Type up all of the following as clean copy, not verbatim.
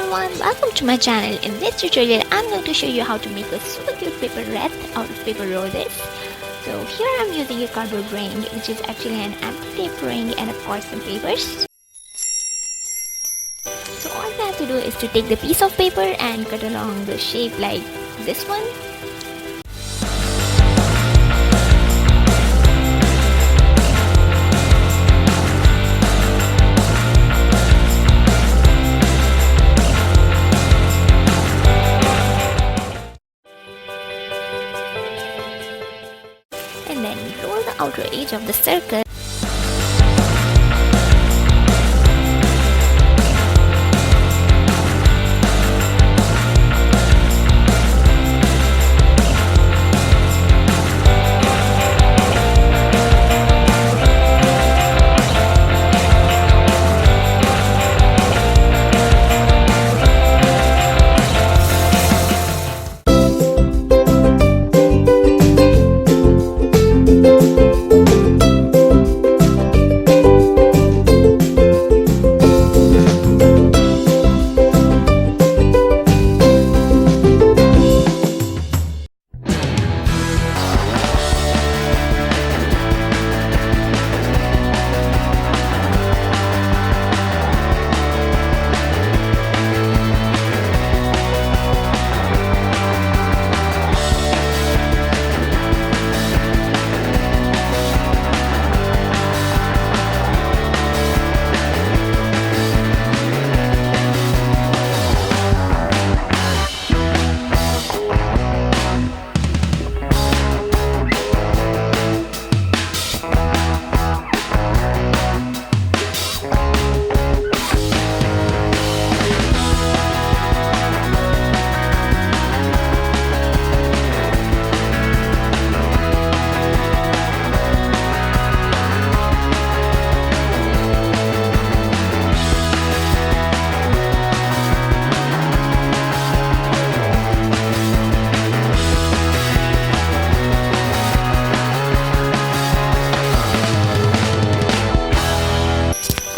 everyone, welcome to my channel. In this tutorial I'm going to show you how to make a super cute paper wreath out of paper roses. So here I'm using a cardboard ring, which is actually an empty tape ring, and of course some papers. So all we have to do is to take the piece of paper and cut along the shape like this one. And then roll the outer edge of the circle.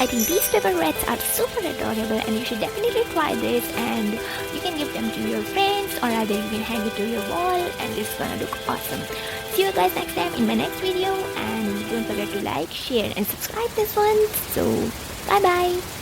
I think these paper wreaths are super adorable, and you should definitely try this, and you can give them to your friends, or either you can hang it to your wall, and it's gonna look awesome. See you guys next time in my next video, and don't forget to like, share and subscribe this one. So bye bye.